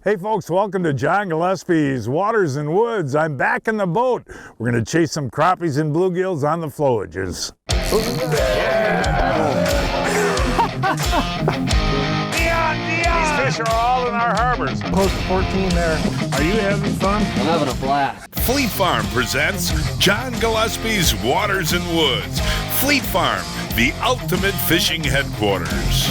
Hey folks, welcome to John Gillespie's Waters and Woods. I'm back in the boat. We're going to chase some crappies and bluegills on the Flowages. These fish are all in our harbors. Close to 14 there. Are you having fun? I'm having a blast. Fleet Farm presents John Gillespie's Waters and Woods. Fleet Farm, the ultimate fishing headquarters.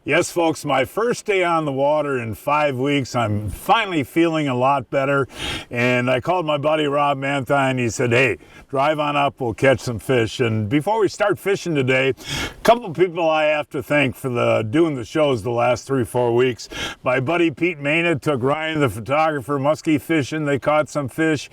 Yes, folks, my first day on the water in 5 weeks. I'm finally feeling a lot better. And I called my buddy Rob Manthei and he said, hey, drive on up, we'll catch some fish. And before we start fishing today, a couple of people I have to thank for doing the shows the last 3-4 weeks. My buddy Pete Maynard took Ryan, the photographer, muskie fishing. They caught some fish.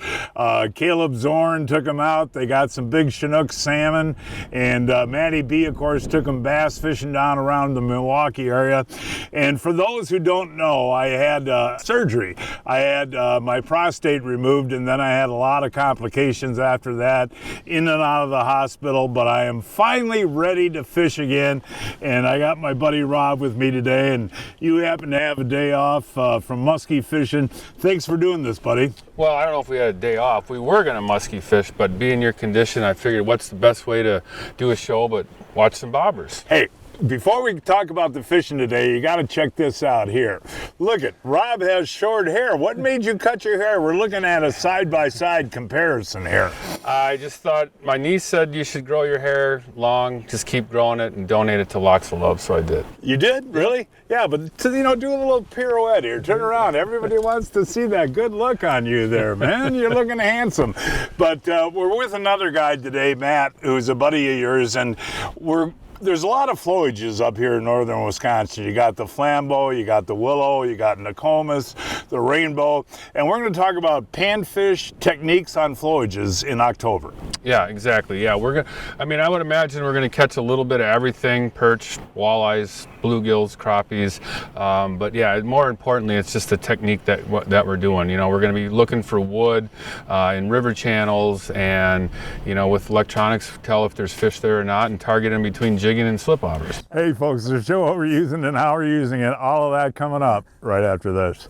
Caleb Zorn took them out. They got some big Chinook salmon. And Matty B, of course, took them bass fishing down around the Milwaukee area. And for those who don't know, I had surgery. I had my prostate removed, and then I had a lot of complications after that, in and out of the hospital. But I am finally ready to fish again, and I got my buddy Rob with me today, and you happen to have a day off from muskie fishing. Thanks for doing this, buddy. Well, I don't know if we had a day off. We were going to muskie fish, but being your condition, I figured what's the best way to do a show but watch some bobbers. Hey, before we talk about the fishing today, you got to check this out here. Look at Rob has short hair. What made you cut your hair? We're looking at a side-by-side comparison here. I just thought, my niece said you should grow your hair long, just keep growing it and donate it to Locks of Love, so I did. You did? Really? Yeah, but do a little pirouette here. Turn around. Everybody wants to see that good look on you there, man. You're looking handsome. But we're with another guy today, Matt, who's a buddy of yours, and there's a lot of flowages up here in northern Wisconsin. You got the flambeau, you got the willow, you got Nokomis, the rainbow, and we're going to talk about panfish techniques on flowages in October. Yeah, exactly. Yeah, I would imagine we're going to catch a little bit of everything: perch, walleyes, bluegills, crappies. But yeah, more importantly, it's just the technique that we're doing. We're going to be looking for wood in river channels, and with electronics, tell if there's fish there or not, and target in between jigging and slip bobbers. Hey folks, to show what we're using and how we're using it, all of that coming up right after this.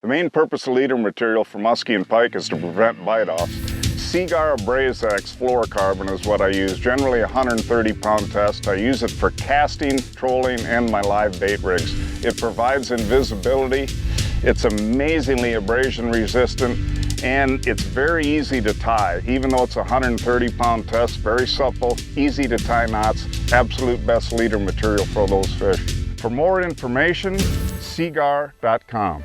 The main purpose of leader material for muskie and pike is to prevent bite-offs. Seagar Abrazex fluorocarbon is what I use, generally a 130-pound test. I use it for casting, trolling, and my live bait rigs. It provides invisibility. It's amazingly abrasion resistant, and it's very easy to tie. Even though it's a 130-pound test, very supple, easy to tie knots, absolute best leader material for those fish. For more information, seagar.com.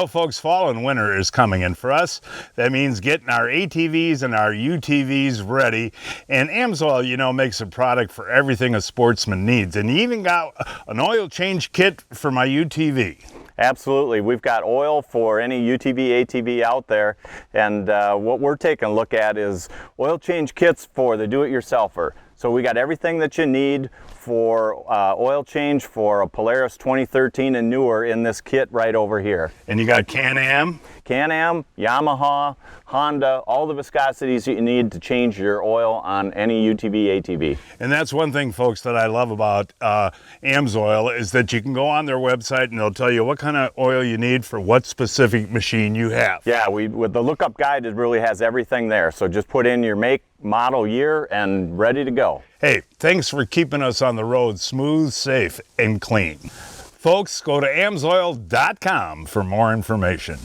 Folks, fall and winter is coming, and for us, that means getting our ATVs and our UTVs ready. And Amsoil, makes a product for everything a sportsman needs. And you even got an oil change kit for my UTV. Absolutely. We've got oil for any UTV, ATV out there, and what we're taking a look at is oil change kits for the do-it-yourselfer. So we got everything that you need for oil change for a Polaris 2013 and newer in this kit right over here. And you got Can-Am, Yamaha, Honda, all the viscosities that you need to change your oil on any UTV, ATV. And that's one thing, folks, that I love about Amsoil is that you can go on their website and they'll tell you what kind of oil you need for what specific machine you have. Yeah, with the lookup guide, it really has everything there. So just put in your make, model, year, and ready to go. Hey, thanks for keeping us on the road smooth, safe, and clean. Folks, go to amsoil.com for more information.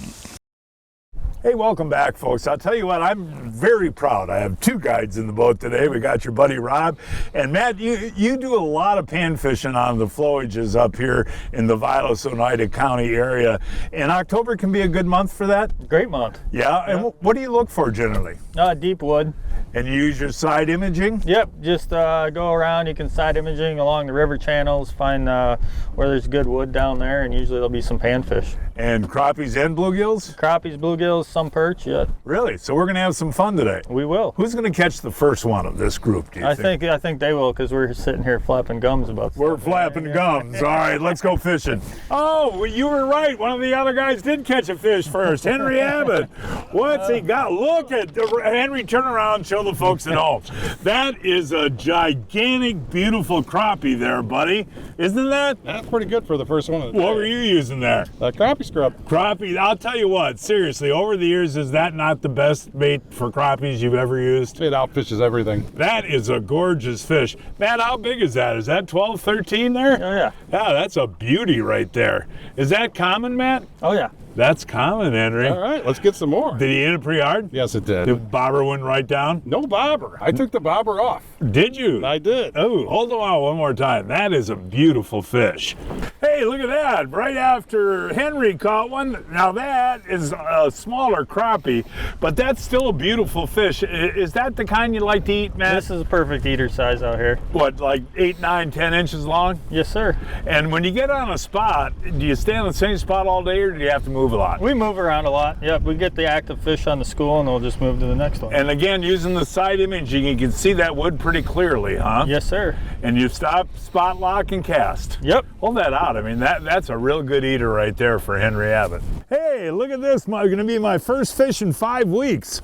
Hey, welcome back, folks. I'll tell you what, I'm very proud. I have two guides in the boat today. We got your buddy Rob. And Matt, you do a lot of pan fishing on the flowages up here in the Vilas, Oneida County area. And October can be a good month for that? Great month. Yeah? And what do you look for generally? Deep wood. And you use your side imaging? Yep, just go around. You can side imaging along the river channels, find where there's good wood down there, and usually there'll be some panfish. And crappies and bluegills? Crappies, bluegills, some perch, yeah. Really? So we're going to have some fun today. We will. Who's going to catch the first one of this group, do you think? I think they will, because we're sitting here flapping gums about stuff. We're flapping gums. All right, let's go fishing. Oh, well, you were right. One of the other guys did catch a fish first. Henry Abbott. What's he got? Look at Henry, turn around, show the folks at home. That is a gigantic, beautiful crappie there, buddy. Isn't that? That's pretty good for the first one of the day. What were you using there? Crappie scrub. Crappie. I'll tell you what, seriously, over the years, is that not the best bait for crappies you've ever used? It outfishes everything. That is a gorgeous fish. Matt, how big is that? Is that 12, 13 there? Oh, yeah. Yeah, that's a beauty right there. Is that common, Matt? Oh, yeah. That's common, Henry. All right, let's get some more. Did he hit it pretty hard? Yes, it did. The bobber went right down? No bobber. I took the bobber off. Did you? I did. Oh, hold on one more time. That is a beautiful fish. Hey, look at that. Right after Henry caught one. Now that is a smaller crappie, but that's still a beautiful fish. Is that the kind you like to eat, Matt? This is a perfect eater size out here. What, like 8, 9, 10 inches long? Yes, sir. And when you get on a spot, do you stay on the same spot all day, or do you have to move a lot? We move around a lot. Yep, we get the active fish on the school, and we'll just move to the next one. And again, using the side imaging, you can see that wood pretty clearly, huh? Yes, sir. And you stop, spot, lock, and cast. Yep. Hold that out. I mean, that's a real good eater right there for Henry Abbott. Hey, look at this. Going to be my first fish in 5 weeks.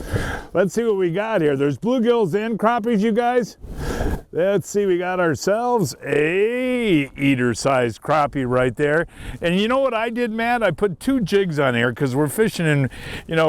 Let's see what we got here. There's bluegills and crappies, you guys. Let's see, we got ourselves a eater-sized crappie right there. And you know what I did, Matt? I put 2 jigs on here because we're fishing in,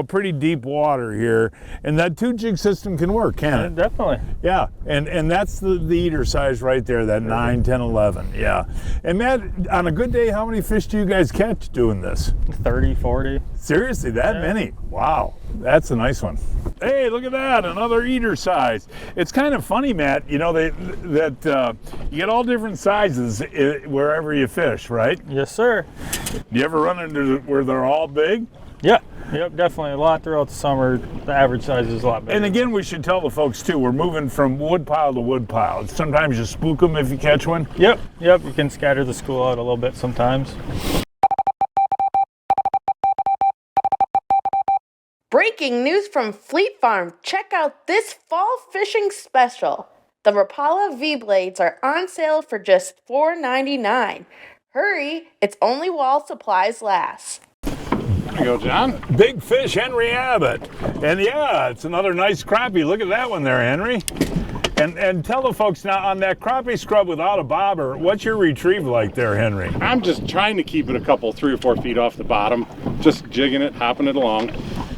pretty deep water here. And that 2-jig system can work, can't it? Definitely. Yeah, and that's the eater size right there, that 9, 10, 11, yeah. And Matt, on a good day, how many fish do you guys catch doing this? 30, 40. Seriously, that many? Wow, that's a nice one. Hey, look at that, another eater size. It's kind of funny, Matt, you get all different sizes wherever you fish, right? Yes, sir. Do you ever run into where they're all big? Yep, definitely. A lot throughout the summer. The average size is a lot bigger. And again, we should tell the folks too, we're moving from wood pile to wood pile. Sometimes you spook them if you catch one. Yep, you can scatter the school out a little bit sometimes. Breaking news from Fleet Farm. Check out this fall fishing special. The Rapala V-Blades are on sale for just $4.99. Hurry, it's only while supplies last. There you go, John. Big fish, Henry Abbott. And yeah, it's another nice crappie. Look at that one there, Henry. And tell the folks now, on that crappie scrub without a bobber, what's your retrieve like there, Henry? I'm just trying to keep it a couple, 3 or 4 feet off the bottom. Just jigging it, hopping it along.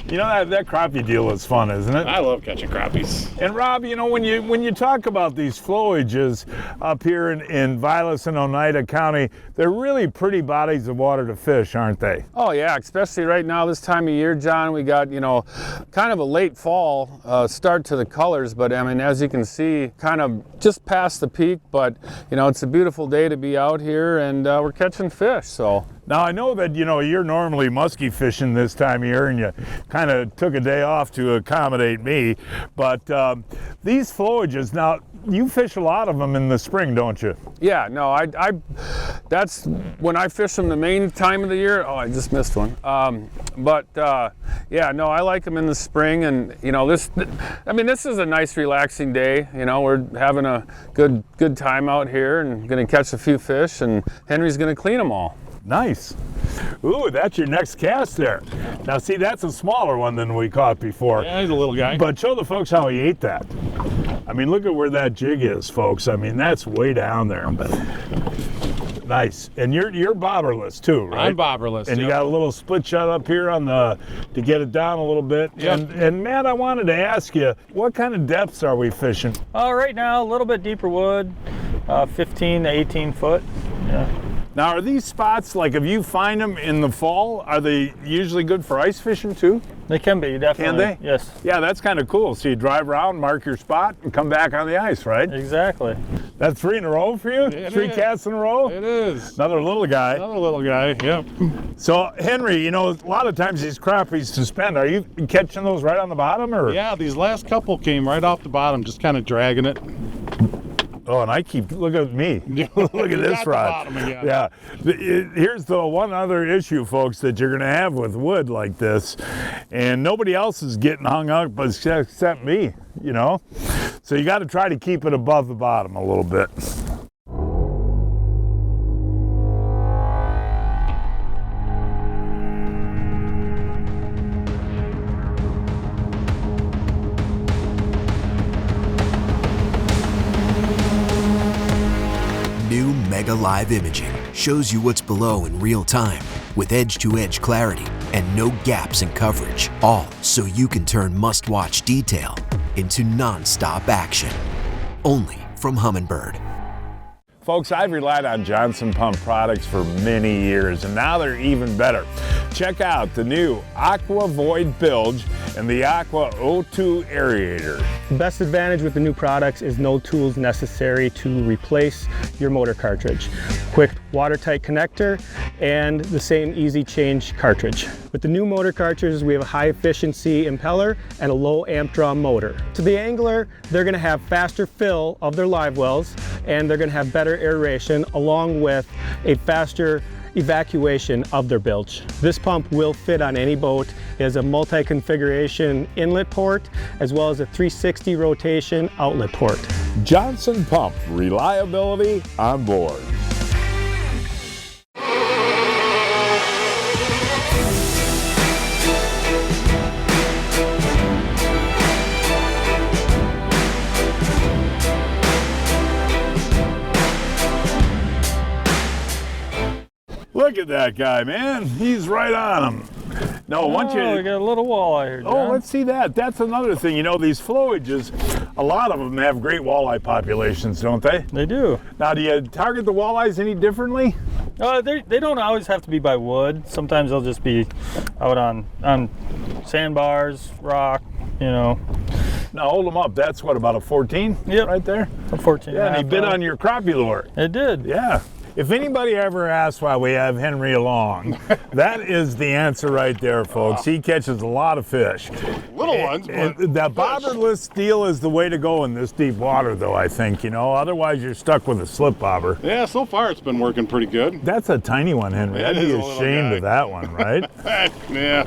You know, that crappie deal is fun, isn't it? I love catching crappies. And Rob, when you talk about these flowages up here in Vilas and Oneida County, they're really pretty bodies of water to fish, aren't they? Oh yeah, especially right now this time of year, John. We got kind of a late fall start to the colors, but I mean, as you can see, kind of just past the peak. But it's a beautiful day to be out here, and we're catching fish. So. Now, I know that, you're normally muskie fishing this time of year, and you kind of took a day off to accommodate me, but these flowages, now, you fish a lot of them in the spring, don't you? Yeah, no, that's when I fish them the main time of the year. Oh, I just missed one. Yeah, no, I like them in the spring, and this is a nice relaxing day. We're having a good time out here and gonna catch a few fish, and Henry's gonna clean them all. Nice. Ooh, that's your next cast there. Now see, that's a smaller one than we caught before. Yeah, he's a little guy. But show the folks how he ate that. I mean, look at where that jig is, folks. I mean, that's way down there. Nice. And you're bobberless too, right? I'm bobberless. And you got a little split shot up here to get it down a little bit. Yep. And Matt, I wanted to ask you, what kind of depths are we fishing? Right now, a little bit deeper wood, 15 to 18 foot. Yeah. Now, are these spots, like if you find them in the fall, are they usually good for ice fishing too? They can be, definitely. Can they? Yes. Yeah, that's kind of cool. So you drive around, mark your spot, and come back on the ice, right? Exactly. That's 3 in a row for you? It 3 is. casts in a row? It is. Another little guy. Another little guy, yep. So, Henry, you know, a lot of times these crappies suspend. Are you catching those right on the bottom, or? Yeah, these last couple came right off the bottom, just kind of dragging it. Oh, and I keep, look at me. Look at You this got the rod. bottom again. Yeah. Here's the one other issue, folks, that you're going to have with wood like this. And nobody else is getting hung up except me, you know? So you got to try to keep it above the bottom a little bit. New Mega Live imaging shows you what's below in real time with edge-to-edge clarity and no gaps in coverage, all so you can turn must-watch detail into non-stop action. Only from Humminbird. Folks, I've relied on Johnson Pump products for many years, and now they're even better. Check out the new Aqua Void Bilge and the Aqua O2 Aerator. The best advantage with the new products is no tools necessary to replace your motor cartridge. Quick watertight connector and the same easy change cartridge. With the new motor cartridges, we have a high efficiency impeller and a low amp draw motor. To the angler, they're going to have faster fill of their live wells, and they're going to have better aeration along with a faster evacuation of their bilge. This pump will fit on any boat. It has a multi-configuration inlet port as well as a 360 rotation outlet port. Johnson Pump, reliability on board. Look at that guy, man. He's right on him. No, once you... we got a little walleye here, John. Oh, let's see that. That's another thing. You know, these flowages, a lot of them have great walleye populations, don't they? They do. Now, do you target the walleyes any differently? They don't always have to be by wood. Sometimes they'll just be out on sandbars, rock, you know. Now, hold them up. That's what, about a 14? Yep. Right there? A 14. Yeah, and he bit on your crappie lure. It did. Yeah. If anybody ever asks why we have Henry along, that is the answer right there, folks. He catches a lot of fish. Little ones, but that bobberless deal is the way to go in this deep water, though, I think, you know. Otherwise, you're stuck with a slip bobber. yeah, so far it's been working pretty good. That's a tiny one, Henry. It I'd is be a little ashamed guy. of that one, right? Yeah.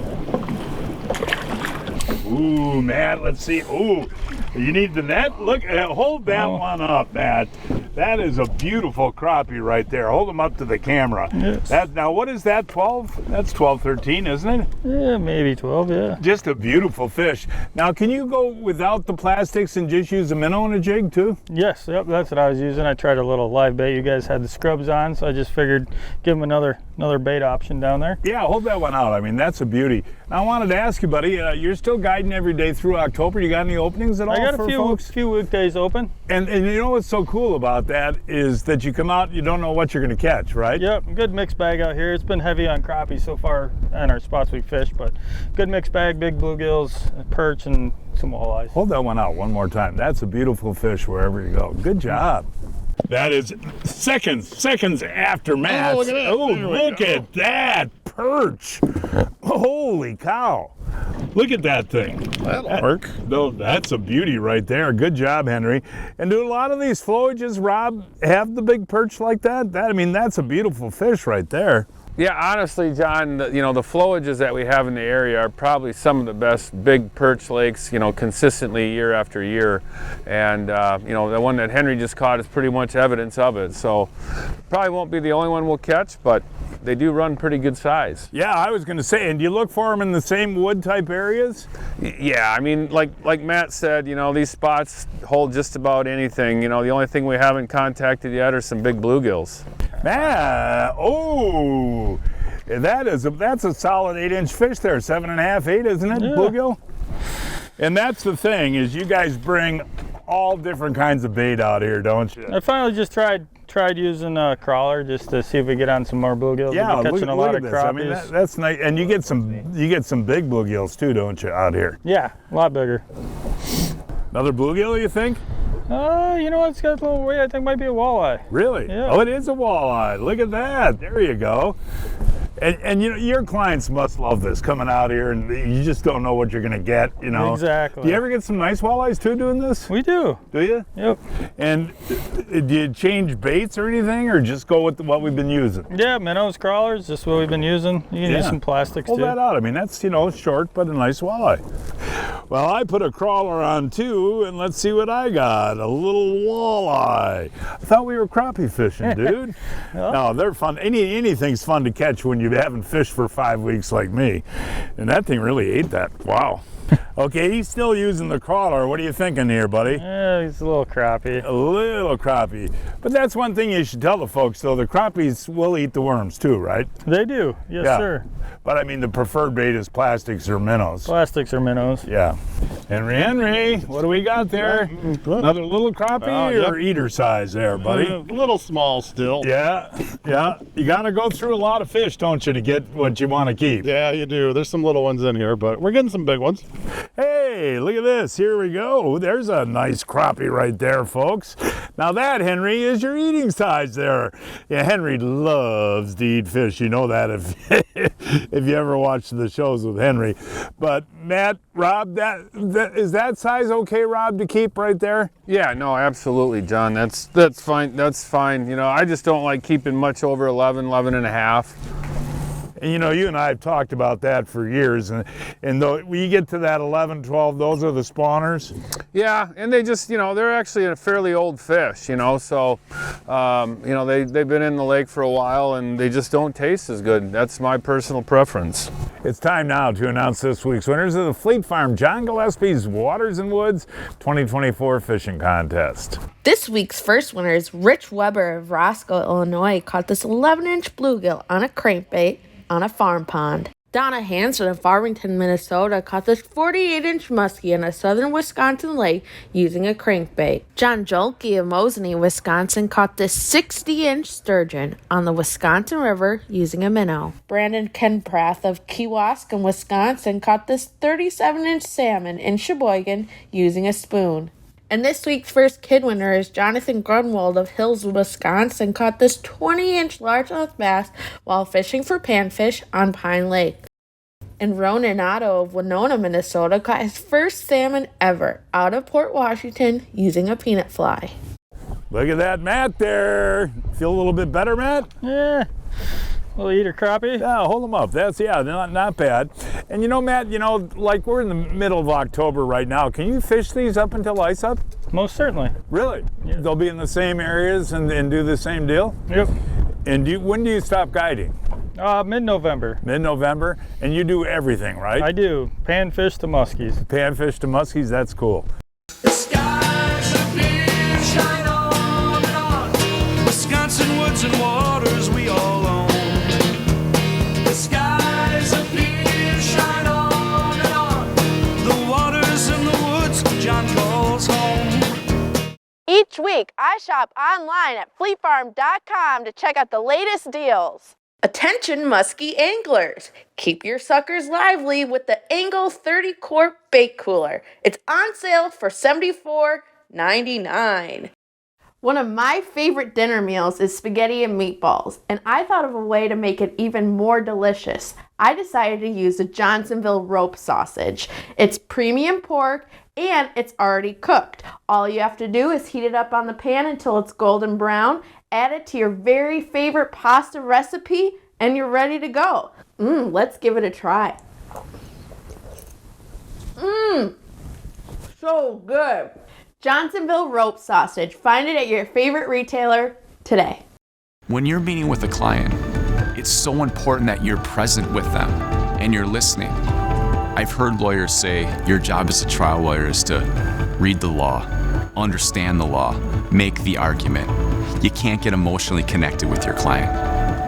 Ooh, Matt, let's see. Ooh, you need the net? Look, hold that one up, Matt. That is a beautiful crappie right there. Hold them up to the camera. Yes. Now, what is that, 12? That's 12, 13, isn't it? Yeah, maybe 12, yeah. Just a beautiful fish. Now, can you go without the plastics and just use a minnow and a jig, too? Yes, yep, that's what I was using. I tried a little live bait. You guys had the scrubs on, so I just figured give them another bait option down there. Yeah, hold that one out. I mean, that's a beauty. Now, I wanted to ask you, buddy, you're still guiding every day through October. You got any openings at all I got for a folks? few weekdays open. And you know what's so cool about that is that you come out, you don't know what you're going to catch, right? Yep, good mixed bag out here. It's been heavy on crappie so far on our spots we fish, but good mixed bag, big bluegills, perch, and some walleyes. Hold that one out one more time. That's a beautiful fish wherever you go. Good job. That is seconds after Matt's. look at that. Oh, There we look go. at that perch. Holy cow. Look at that thing. That'll work. No, that's a beauty right there. Good job, Henry. And do a lot of these flowages, Rob, have the big perch like that? I mean, that's a beautiful fish right there. Yeah, honestly, John, the flowages that we have in the area are probably some of the best big perch lakes, consistently year after year. And, the one that Henry just caught is pretty much evidence of it. So probably won't be the only one we'll catch, but they do run pretty good size. Yeah, I was going to say, and do you look for them in the same wood type areas? Yeah, I mean, like Matt said, these spots hold just about anything. The only thing we haven't contacted yet are some big bluegills. Man, oh, that's a solid 8-inch fish there, 7.5, 8, isn't it, Yeah. bluegill? And that's the thing, is you guys bring all different kinds of bait out here, don't you? I finally just tried tried using a crawler just to see if we get on some more bluegills. Yeah, We've been catching a lot of this. crappies. I mean, that's nice. And you get some big bluegills too, don't you, out here? Yeah, a lot bigger. Another bluegill, you think? You know what? It's got a little weight. I think might be a walleye. Really? Yeah. Oh, it is a walleye. Look at that. There you go. And you know, your clients must love this, coming out here, and you just don't know what you're going to get, you know. Exactly. Do you ever get some nice walleyes too doing this? We do. Do you? Yep. And do you change baits or anything, or just go with what we've been using? Yeah, minnows, crawlers, just what we've been using. You can use some plastics Pull too. that out. I mean, that's, you know, short, but a nice walleye. Well, I put a crawler on too, and let's see what I got. A little walleye. I thought we were crappie fishing, dude. No, they're fun. Anything's fun to catch when you haven't fished for 5 weeks like me. And that thing really ate that. Wow. Okay, he's still using the crawler. What are you thinking here, buddy? Yeah, he's a little crappie. A little crappie. But that's one thing you should tell the folks, though. The crappies will eat the worms too, right? They do. Yes, sir. But I mean, the preferred bait is plastics or minnows. Plastics or minnows. Yeah. Henry, what do we got there? Another little crappie or eater size there, buddy? A little small still. Yeah. You got to go through a lot of fish, don't you, to get what you want to keep? Yeah, you do. There's some little ones in here, but we're getting some big ones. Hey, look at this. Here we go. There's a nice crappie right there, folks. Now that, Henry, is your eating size there. Yeah, Henry loves to eat fish. You know that if you ever watch the shows with Henry. But Matt, Rob, is that size okay, Rob, to keep right there? Yeah, no, absolutely, John. That's fine. That's fine. You know, I just don't like keeping much over 11 and a half. And you know, you and I have talked about that for years, and though when you get to that 11, 12, those are the spawners. Yeah, and they just, you know, they're actually a fairly old fish, you know, so, you know, they've been in the lake for a while and they just don't taste as good. That's my personal preference. It's time now to announce this week's winners of the Fleet Farm John Gillespie's Waters and Woods 2024 Fishing Contest. This week's first winner is Rich Weber of Roscoe, Illinois. Caught this 11-inch bluegill on a crankbait on a farm pond. Donna Hansen of Farmington, Minnesota caught this 48-inch muskie in a southern Wisconsin lake using a crankbait. John Jolke of Mosinee, Wisconsin caught this 60-inch sturgeon on the Wisconsin River using a minnow. Brandon Kenprath of Kewaskum, Wisconsin caught this 37-inch salmon in Sheboygan using a spoon. And this week's first kid winner is Jonathan Grunwald of Hills, Wisconsin, caught this 20-inch largemouth bass while fishing for panfish on Pine Lake. And Ronan Otto of Winona, Minnesota, caught his first salmon ever out of Port Washington using a peanut fly. Look at that Matt there. Feel a little bit better, Matt? Yeah. Little eater crappie? Yeah, hold them up. That's, yeah, not bad. And you know, Matt, you know, like we're in the middle of October right now. Can you fish these up until ice up? Most certainly. Really? Yeah. They'll be in the same areas and do the same deal? Yep. And when do you stop guiding? Mid-November. Mid-November? And you do everything, right? I do. Panfish to muskies. Panfish to muskies, that's cool. The skies are clear, shine on and on. Wisconsin woods and waters we all own. The skies are clear, shine on and on. The waters and the woods, John calls home. Each week, I shop online at fleetfarm.com to check out the latest deals. Attention muskie anglers! Keep your suckers lively with the Angle 30-quart bait cooler. It's on sale for $74.99. One of my favorite dinner meals is spaghetti and meatballs, and I thought of a way to make it even more delicious. I decided to use the Johnsonville rope sausage. It's premium pork and it's already cooked. All you have to do is heat it up on the pan until it's golden brown, add it to your very favorite pasta recipe, and you're ready to go. Let's give it a try. So good. Johnsonville rope sausage. Find it at your favorite retailer today. When you're meeting with a client, it's so important that you're present with them and you're listening. I've heard lawyers say your job as a trial lawyer is to read the law, understand the law, make the argument. You can't get emotionally connected with your client.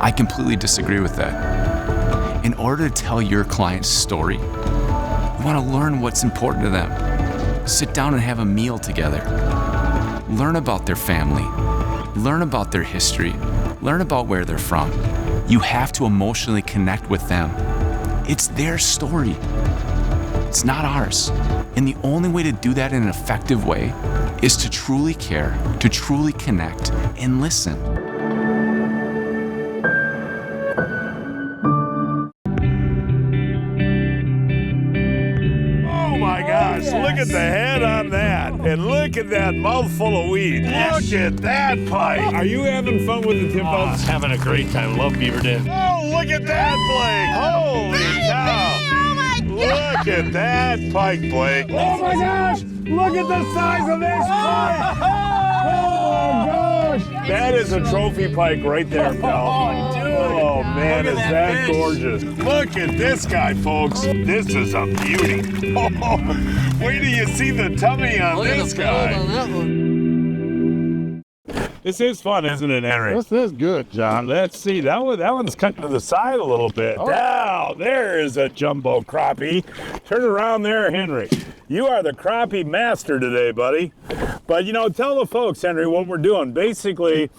I completely disagree with that. In order to tell your client's story, you want to learn what's important to them. Sit down and have a meal together. Learn about their family. Learn about their history. Learn about where they're from. You have to emotionally connect with them. It's their story. It's not ours. And the only way to do that in an effective way is to truly care, to truly connect, and listen. Oh my gosh, look at the head on that. And look at that mouthful of weed. Look at that pike. Are you having fun with the tip boats? Having a great time. Love Beaver Dam. Oh, look at that, Blake. Holy cow. Look at that pike, Blake. Oh my gosh! Look at the size of this pike! Oh my gosh! That is a trophy pike right there, pal. Oh, dude. Oh man, is that gorgeous. Look at this guy, folks. This is a beauty. Oh, wait till you see the tummy on this guy. This is fun, isn't it, Henry? This is good, John. Let's see. That one's cut to the side a little bit. Oh. Now, there is a jumbo crappie. Turn around there, Henry. You are the crappie master today, buddy. But, you know, tell the folks, Henry, what we're doing. Basically,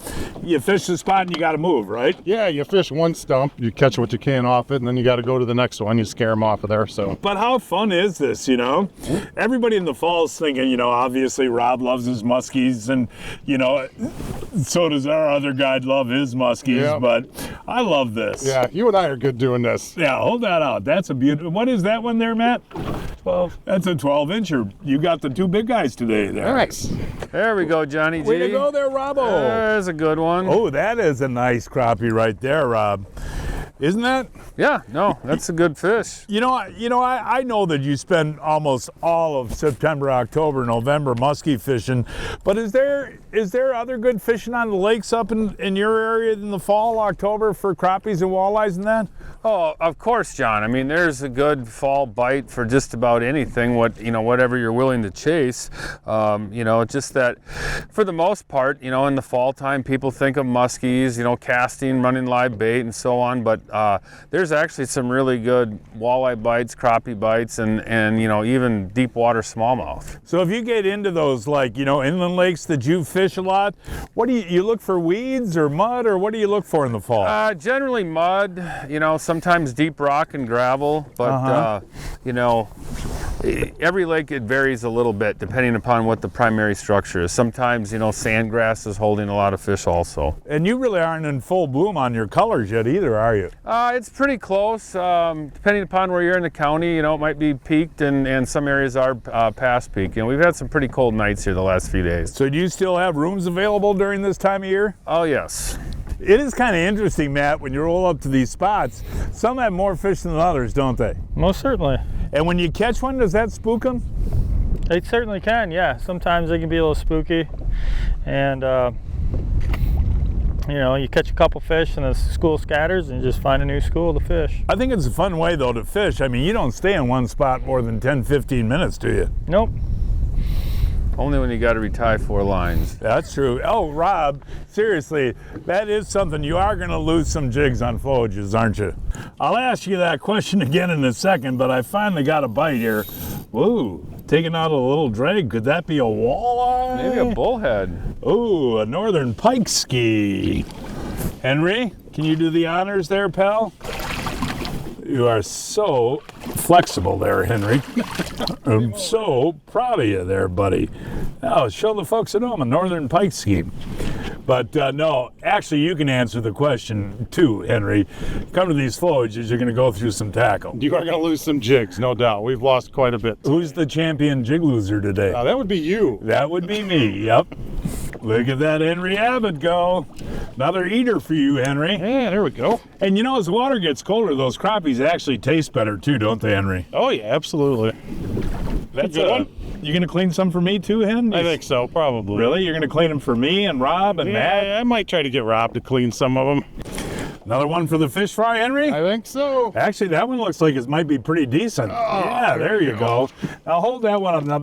you fish the spot and you got to move, right? Yeah, you fish one stump, you catch what you can off it, and then you got to go to the next one. You scare them off of there. So. But how fun is this, you know? Everybody in the fall is thinking, you know, obviously Rob loves his muskies, and, you know, so does our other guy love his muskies, Yeah. but I love this. Yeah, you and I are good doing this. Yeah, hold that out. That's a beautiful. What is that one there, Matt? 12. That's a 12-incher. You got the two big guys today there. All right. There we go, Johnny G. Way to go there, Robbo. There's a good one. Oh, that is a nice crappie right there, Rob. Isn't that? Yeah, no, that's a good fish. I know that you spend almost all of September, October, November muskie fishing, but is there other good fishing on the lakes up in your area in the fall, October, for crappies and walleyes and that? Oh, of course, John. I mean, there's a good fall bite for just about anything, whatever you're willing to chase. Just that for the most part, in the fall time, people think of muskies, casting, running live bait and so on, but there's actually some really good walleye bites, crappie bites, and even deep water smallmouth. So if you get into those, inland lakes that you fish a lot, what do you look for, weeds or mud, or what do you look for in the fall? Generally mud, sometimes deep rock and gravel, but every lake, it varies a little bit depending upon what the primary structure is. Sometimes, sandgrass is holding a lot of fish also. And you really aren't in full bloom on your colors yet either, are you? It's pretty close. Depending upon where you're in the county, it might be peaked, and some areas are past peak. We've had some pretty cold nights here the last few days. So do you still have rooms available during this time of year? Oh, yes. It is kind of interesting, Matt, when you roll up to these spots, some have more fish than others, don't they? Most certainly. And when you catch one, does that spook them? It certainly can, yeah. Sometimes they can be a little spooky, and you catch a couple fish and the school scatters and you just find a new school to fish. I think it's a fun way, though, to fish. I mean, you don't stay in one spot more than 10, 15 minutes, do you? Nope. Only when you got to retie 4 lines. That's true. Oh, Rob, seriously, that is something. You are going to lose some jigs on flowages, aren't you? I'll ask you that question again in a second, but I finally got a bite here. Woo, taking out a little drag. Could that be a walleye? Maybe a bullhead. Ooh, a northern pike ski. Henry, can you do the honors there, pal? You are so flexible there, Henry. I'm so proud of you there, buddy. Now, show the folks at home a northern pike ski. But no, actually, you can answer the question too, Henry. Come to these flowages, you're going to go through some tackle. You are going to lose some jigs, no doubt. We've lost quite a bit. Who's the champion jig loser today? That would be you. That would be me, yep. Look at that Henry Abbott go. Another eater for you, Henry. Yeah, there we go. And as the water gets colder, those crappies actually taste better too, don't they, Henry? Oh, yeah, absolutely. That's a good one. You gonna clean some for me too, Hen? I think so, probably. Really? You're gonna clean them for me and Rob and Matt? I might try to get Rob to clean some of them. Another one for the fish fry, Henry? I think so. Actually, that one looks like it might be pretty decent. Yeah, there you go. Now hold that one up. Now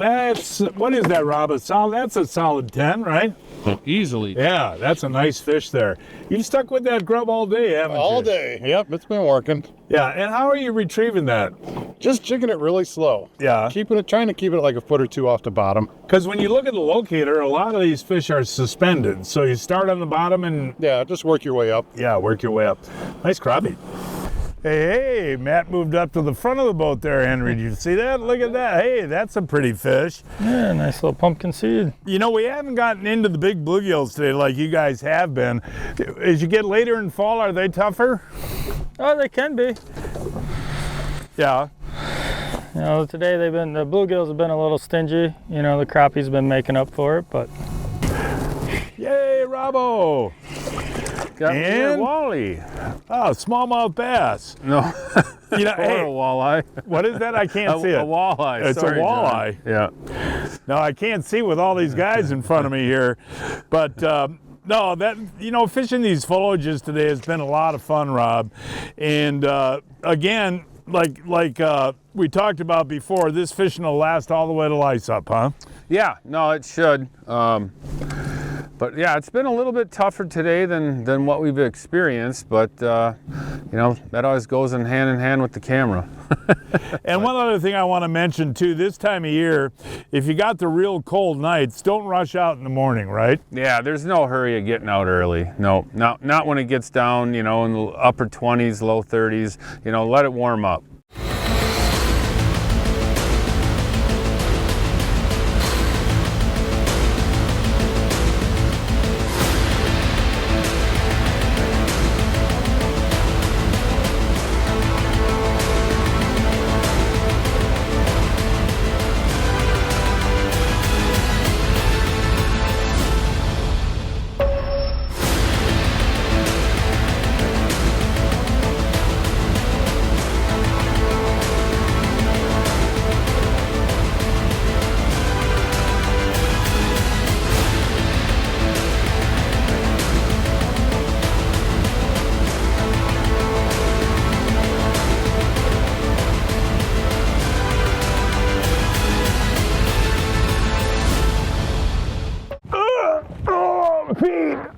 what is that, Rob? That's a solid 10, right? Easily. Yeah, that's a nice fish there. You've stuck with that grub all day, haven't you? All day. Yep, it's been working. Yeah, and how are you retrieving that? Just jigging it really slow. Yeah. Trying to keep it like a foot or two off the bottom. Because when you look at the locator, a lot of these fish are suspended. So you start on the bottom and... Yeah, just work your way up. Yeah, work your way up. Nice crappie. Hey, Matt moved up to the front of the boat there, Henry. Did you see that? Look at that. Hey, that's a pretty fish. Yeah, nice little pumpkin seed. You know, we haven't gotten into the big bluegills today like you guys have been. As you get later in fall, are they tougher? Oh, they can be. Yeah. You know, today the bluegills have been a little stingy. You know, the crappie's been making up for it, but. Yay, Robbo! Got me here, And Wally. oh, smallmouth bass. No. You know, Or hey, a walleye. what is that? I can't see it. A walleye. It's Sorry, a walleye. John. Yeah. No, I can't see with all these guys in front of me here, but no, that, you know, fishing these flowages today has been a lot of fun, Rob. And again, like we talked about before, this fishing will last all the way to lice up, huh? Yeah. No, it should. But yeah, it's been a little bit tougher today than what we've experienced, but you know, that always goes in hand with the camera. And one other thing I want to mention too, this time of year, if you got the real cold nights, don't rush out in the morning, right? Yeah, there's no hurry of getting out early. No, not when it gets down, you know, in the upper 20s, low 30s. You know, let it warm up.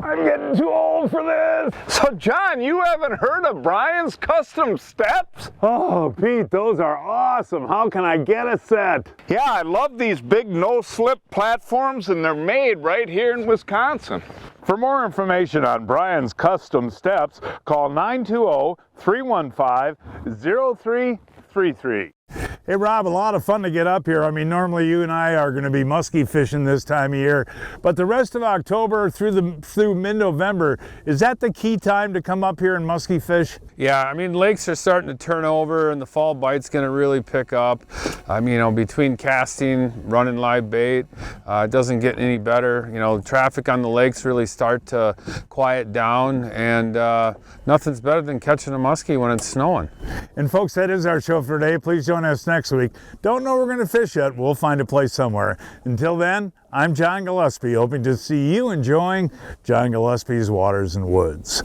I'm getting too old for this. So John, you haven't heard of Brian's Custom Steps? Oh, Pete, those are awesome. How can I get a set? Yeah, I love these big no-slip platforms, and they're made right here in Wisconsin. For more information on Brian's Custom Steps, call 920-315-0333. Hey Rob, a lot of fun to get up here. I mean, normally you and I are going to be muskie fishing this time of year, but the rest of October through mid-November, is that the key time to come up here and muskie fish? Yeah, I mean, lakes are starting to turn over and the fall bite's going to really pick up. I mean, you know, between casting, running live bait, it doesn't get any better. You know, traffic on the lakes really start to quiet down, and nothing's better than catching a muskie when it's snowing. And folks, that is our show for today. Please join us next week. Don't know where we're going to fish yet. We'll find a place somewhere. Until then, I'm John Gillespie, hoping to see you enjoying John Gillespie's Waters and Woods.